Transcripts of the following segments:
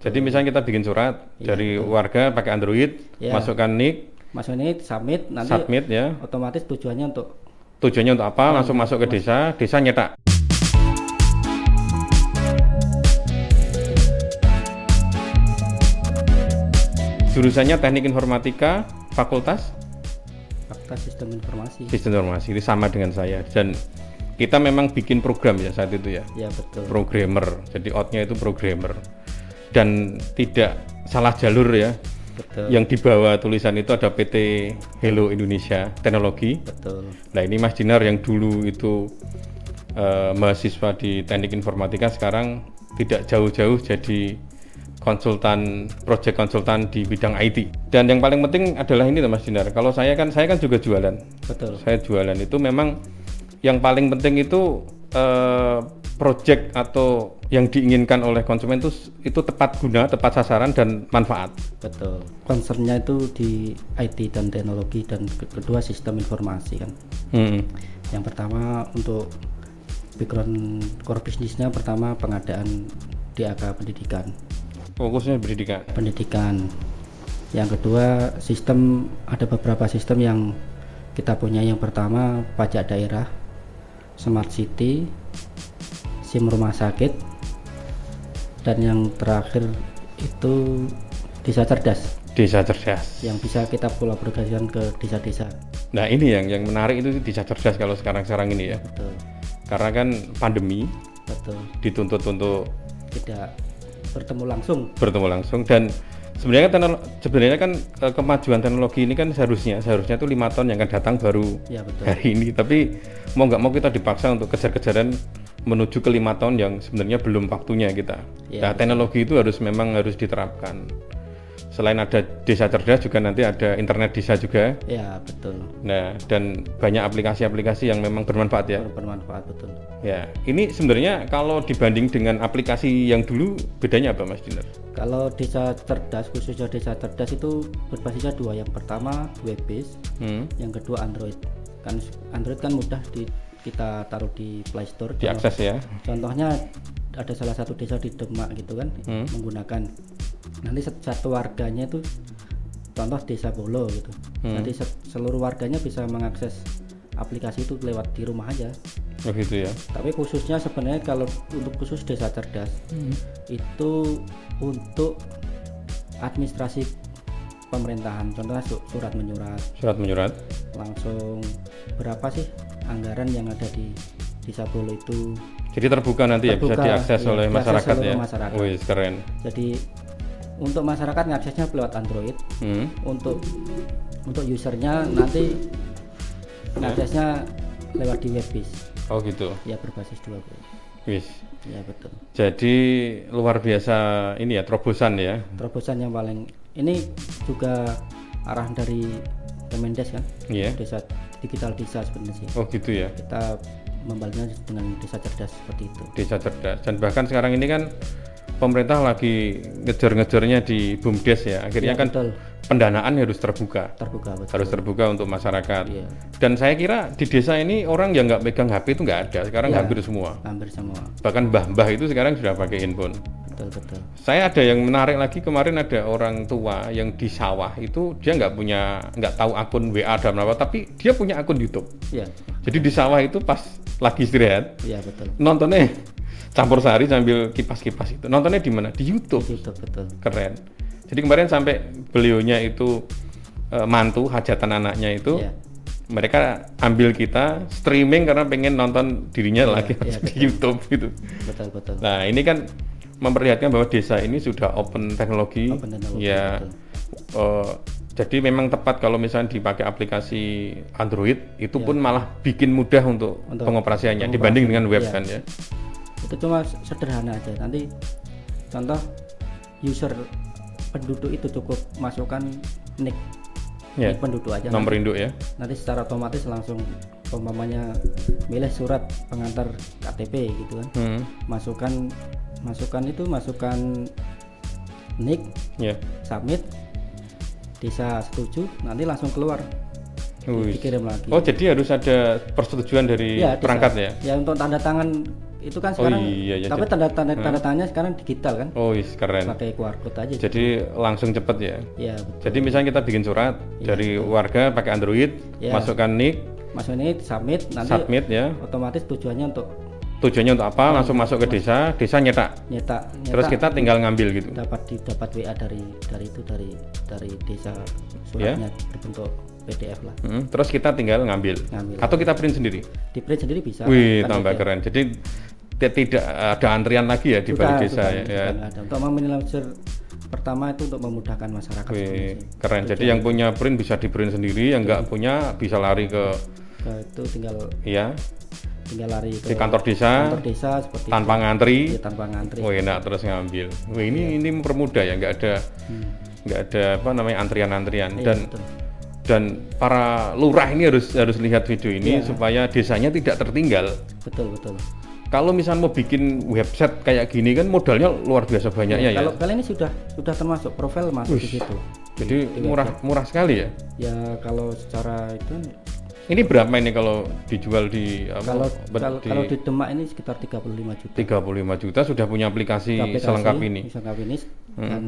Jadi misalnya kita bikin surat dari warga pakai Android, masukkan NIK, submit, nanti submit ya. otomatis tujuannya untuk apa? Langsung masuk ke desa nyetak. Jurusannya Teknik Informatika, Fakultas Sistem Informasi. Sistem Informasi, ini sama dengan saya. Dan kita memang bikin program ya saat itu ya. Ya betul. Programmer, jadi outnya itu programmer. Dan tidak salah jalur ya. Betul. Yang di bawah tulisan itu ada PT Hello Indonesia Teknologi. Betul. Nah ini Mas Dinar yang dulu itu mahasiswa di Teknik Informatika, sekarang tidak jauh-jauh jadi project konsultan di bidang IT. Dan yang paling penting adalah ini Mas Dinar, kalau saya kan juga jualan. Betul. Saya jualan itu memang yang paling penting itu project atau yang diinginkan oleh konsumen itu tepat guna, tepat sasaran dan manfaat. Betul. Concernnya itu di IT dan teknologi, dan kedua sistem informasi kan. Yang pertama untuk background core bisnisnya, pertama pengadaan DAK pendidikan. Fokusnya pendidikan. Yang kedua sistem, ada beberapa sistem yang kita punya. Yang pertama pajak daerah, smart city, SIM rumah sakit, dan yang terakhir itu desa cerdas. Desa cerdas yang bisa kita kolaborasikan ke desa-desa. Nah ini yang menarik itu desa cerdas kalau sekarang ini ya. Betul. Karena kan pandemi. Betul. Dituntut untuk tidak bertemu langsung dan sebenarnya kan kemajuan teknologi ini kan seharusnya itu 5 tahun yang akan datang baru ya, betul. Hari ini, tapi mau nggak mau kita dipaksa untuk kejar-kejaran menuju ke 5 tahun yang sebenarnya belum waktunya kita. Ya, nah, teknologi itu memang harus diterapkan. Selain ada desa cerdas juga nanti ada internet desa juga. Ya betul. Nah, dan banyak aplikasi-aplikasi yang memang bermanfaat ya. Bermanfaat, betul. Ya, ini sebenarnya kalau dibanding dengan aplikasi yang dulu bedanya apa Mas Dinar? Kalau desa cerdas, khususnya desa cerdas itu berbasisnya 2. Yang pertama web based, yang kedua Android. Kan Android kan mudah kita taruh di Play Store. Diakses ya. Contohnya ada salah satu desa di Demak gitu kan, menggunakan. Nanti satu warganya itu contoh desa Bolo gitu. Nanti seluruh warganya bisa mengakses aplikasi itu lewat di rumah aja. Oh gitu ya. Tapi khususnya sebenarnya kalau untuk khusus desa cerdas itu untuk administrasi pemerintahan. Contohnya surat menyurat. Langsung berapa sih anggaran yang ada di desa Bolo itu. Jadi terbuka nanti ya, bisa diakses oleh masyarakat ya. Wih, keren. Jadi untuk masyarakat ngaksesnya lewat Android. Untuk usernya nanti ngaksesnya lewat di web based. Oh gitu. Ya berbasis 2. Wis. Ya betul. Jadi luar biasa ini ya, terobosan ya. Terobosan yang paling ini juga arahan dari Kemendes kan. Iya. Desa digital desa sebenarnya sih. Oh gitu ya. Kita membaliknya dengan desa cerdas seperti itu. Desa cerdas, dan bahkan sekarang ini kan pemerintah lagi ngejar-ngejarnya di BUMDes ya. Akhirnya ya, kan betul. Pendanaan harus terbuka. Betul. Harus terbuka untuk masyarakat. Ya. Dan saya kira di desa ini orang yang nggak pegang HP itu nggak ada. Sekarang ya, hampir semua. Bahkan mbah-mbah itu sekarang sudah pakai handphone. Betul. Saya ada yang menarik lagi, kemarin ada orang tua yang di sawah itu dia nggak tahu akun WA dan apa, tapi dia punya akun YouTube. Ya. Jadi di sawah itu pas lagi istirahat. Iya betul. Nontonnya campur sari sambil kipas-kipas itu. Nontonnya di mana? Di YouTube. Betul. Keren. Jadi kemarin sampai beliaunya itu mantu hajatan anaknya itu. Ya. Mereka ambil kita streaming karena pengen nonton dirinya lagi di YouTube gitu. Betul. Nah, ini kan memperlihatkan bahwa desa ini sudah open teknologi. Ya. Jadi memang tepat kalau misalnya dipakai aplikasi Android itu pun malah bikin mudah untuk pengoperasiannya dibanding dengan web kan ya. Itu cuma sederhana aja. Nanti contoh user penduduk itu cukup masukkan nik penduduk aja. Nomor induk ya. Nanti secara otomatis langsung umpamanya milih surat pengantar KTP gitu kan. Masukkan nik, submit, desa setuju, nanti langsung keluar. Dikirim lagi. Oh, jadi harus ada persetujuan dari perangkat ya? Ya, untuk tanda tangan itu kan sekarang. Iya, tapi tanda tanya sekarang digital kan. Keren. Pakai QR code aja. Jadi langsung cepet ya. Iya, betul. Jadi misalnya kita bikin surat dari warga pakai Android, masukkan NIK, submit ya. Otomatis tujuannya untuk apa? Langsung masuk ke desa nyetak. Terus kita tinggal ngambil gitu. Dapat WA dari desa, suratnya berbentuk PDF lah. Terus kita tinggal ngambil. Atau kita print sendiri? Di print sendiri bisa. Wih, tambah keren. Jadi tidak ada antrian lagi ya di balik desa ya. Untuk meminimalisir pertama itu untuk memudahkan masyarakat. Keren. Jadi yang punya print bisa di print sendiri, yang nggak punya bisa lari ke itu tinggal lari ke di kantor desa seperti tanpa ngantri. Enak terus ngambil. Ini mempermudah ya, nggak ada apa namanya antrian-antrian. Dan para lurah ini harus lihat video ini supaya desanya tidak tertinggal. Betul. Kalau misalnya mau bikin website kayak gini kan modalnya luar biasa banyaknya ya. Kalau kalian ini sudah termasuk profil masuk di situ. Jadi murah sekali ya. Ya kalau secara itu ini berapa ini kalau dijual di kalau di Demak ini sekitar 35 juta. 35 juta sudah punya aplikasi selengkap ini. Dan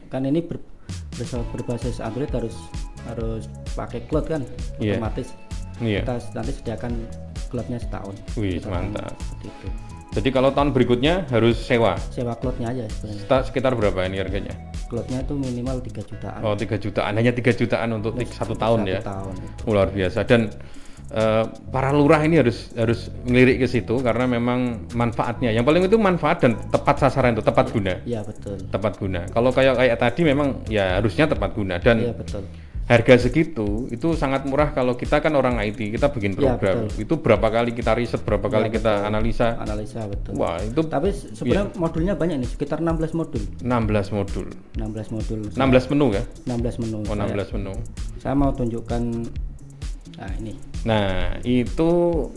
kan ini berbasis Android harus pakai cloud kan, otomatis. Kita nanti sediakan cloudnya setahun. Mantap. Gitu. Jadi kalau tahun berikutnya harus sewa cloudnya aja sebenarnya. Sekitar berapa ini harganya? Cloudnya itu minimal 3 jutaan. 3 jutaan, hanya 3 jutaan untuk 1 tahun ya. Luar biasa. Dan para lurah ini harus ngelirik ke situ karena memang manfaatnya. Yang paling itu manfaat dan tepat sasaran, itu tepat guna. Iya betul. Tepat guna. Kalau kayak tadi memang ya harusnya tepat guna dan betul. Harga segitu itu sangat murah kalau kita kan orang IT, kita bikin program. Itu berapa kali kita riset, berapa kali kita analisa. Betul. Wah, itu tapi sebenarnya modulnya banyak nih, sekitar 16 modul. 16 modul. 16 menu ya? 16 menu. 16 menu. Saya mau tunjukkan ini. Nah, itu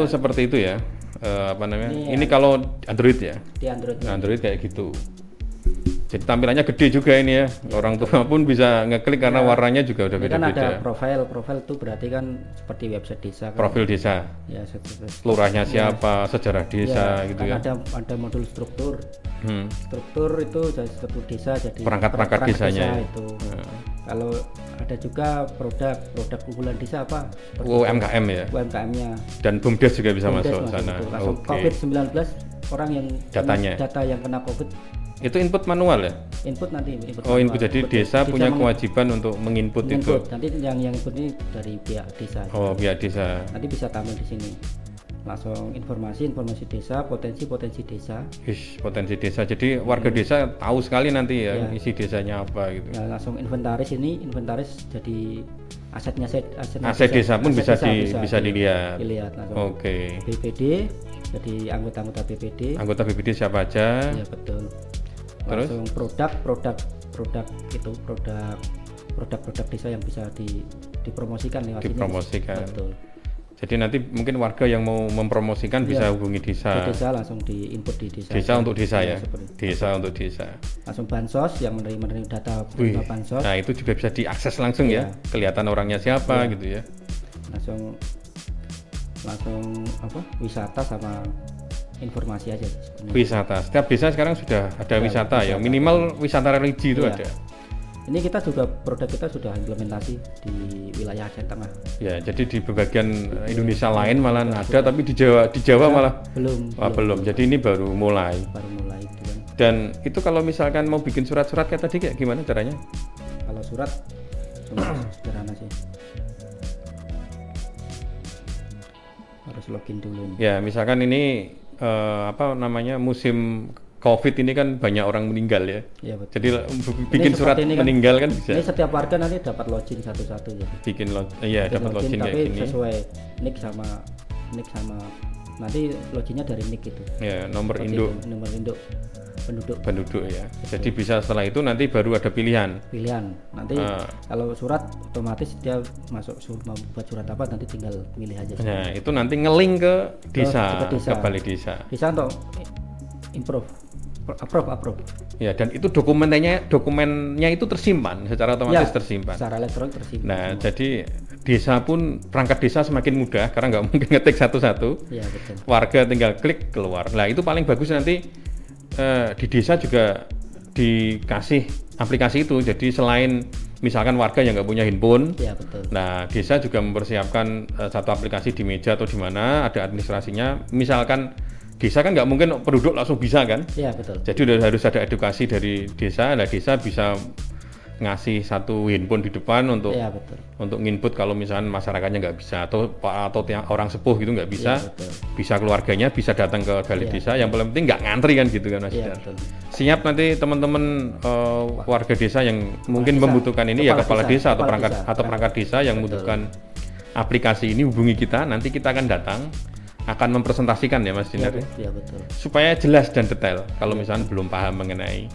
seperti itu ya. Apa namanya? Ini kalau Android ya. Di Android. Android kayak gitu. Jadi tampilannya gede juga ini ya. Orang tua pun bisa ngeklik karena warnanya juga udah beda-beda. Kan ada profil itu berarti kan seperti website desa kan. Profil desa. Ya, lurahnya siapa, sejarah desa gitu kan ya. Ada modul struktur. Struktur itu jadi struktur desa, jadi perangkat desanya itu. Kalau ada juga produk unggulan desa apa? UMKM ya. UMKM-nya. Dan BUMDes juga bisa masuk sana. COVID-19 orang yang data yang kena COVID. Itu input manual ya? Input input. Jadi desa punya kewajiban untuk menginput itu. Nanti yang input ini dari pihak desa. Pihak desa. Nanti bisa tampil di sini. Langsung informasi desa, potensi desa. Potensi desa. Jadi warga desa tahu sekali nanti ya isi desanya apa gitu. Ya, langsung inventaris jadi aset desa pun bisa dilihat. Langsung. BPD, jadi anggota BPD. Anggota BPD siapa aja? Ya betul. Terus produk desa yang bisa dipromosikan lewat dipromosikan. Betul. Jadi nanti mungkin warga yang mau mempromosikan bisa hubungi desa. Desa langsung diinput di desa. Desa untuk desa ya. Desa untuk desa. Langsung bansos yang menerima data bansos. Nah, itu juga bisa diakses langsung ya. Kelihatan orangnya siapa gitu ya. Langsung wisata sama informasi aja sebenarnya. Wisata. Setiap desa sekarang sudah ada wisata ya. Minimal wisata religi itu ada. Ini produk kita sudah implementasi di wilayah Aceh Tengah. Ya, jadi di bagian Indonesia lain malah ada, tapi di Jawa malah belum. Jadi ini baru mulai itu kan. Dan itu kalau misalkan mau bikin surat-surat kayak tadi kayak gimana caranya? Kalau surat cuma sederhana sih. Harus login dulu nih. Ya, misalkan ini musim COVID ini kan banyak orang meninggal ya. Iya betul. Jadi bikin surat meninggal kan bisa. Ini setiap warga nanti dapat login satu-satu ya. Dapat login kayak gini. Tapi sesuai nick sama nanti loginnya dari nick itu. Ya, nomor induk penduduk ya. Betul. Jadi bisa setelah itu nanti baru ada pilihan. Nanti kalau surat otomatis dia masuk mau buat surat apa nanti tinggal milih aja. Nah, itu nanti nge-link ke desa, ke balai desa. Bisa untuk improve approve. Ya, dan itu dokumennya itu tersimpan secara otomatis tersimpan. Secara elektronik tersimpan. Nah, jadi desa pun perangkat desa semakin mudah karena nggak mungkin ngetik satu-satu. Iya, betul. Warga tinggal klik keluar. Nah, itu paling bagus nanti di desa juga dikasih aplikasi itu. Jadi selain misalkan warga yang nggak punya handphone, ya, betul. Nah desa juga mempersiapkan satu aplikasi di meja atau di mana ada administrasinya. Misalkan desa kan nggak mungkin penduduk langsung bisa kan? Iya, betul. Jadi udah harus ada edukasi dari desa. Nah desa bisa ngasih satu handphone di depan untuk ya, betul. Untuk nginput kalau misalnya masyarakatnya nggak bisa atau orang sepuh gitu nggak bisa, ya, bisa keluarganya bisa datang ke balai desa. Yang paling penting nggak ngantri kan gitu kan Mas ya, Siap nanti teman-teman warga desa yang mungkin membutuhkan ini ya kepala desa atau perangkat desa yang membutuhkan aplikasi ini hubungi kita, nanti kita akan datang akan mempresentasikan ya Mas Dinar ya, betul. Supaya jelas dan detail kalau misalnya belum paham mengenai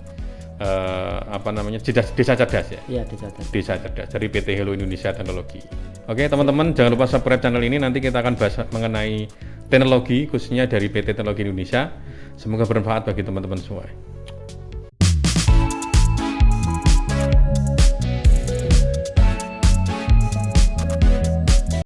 desa cerdas ya. Iya, desa cerdas dari PT Hello Indonesia Teknologi. Oke teman-teman, jangan lupa subscribe channel ini, nanti kita akan bahas mengenai teknologi khususnya dari PT Teknologi Indonesia. Semoga bermanfaat bagi teman-teman semua.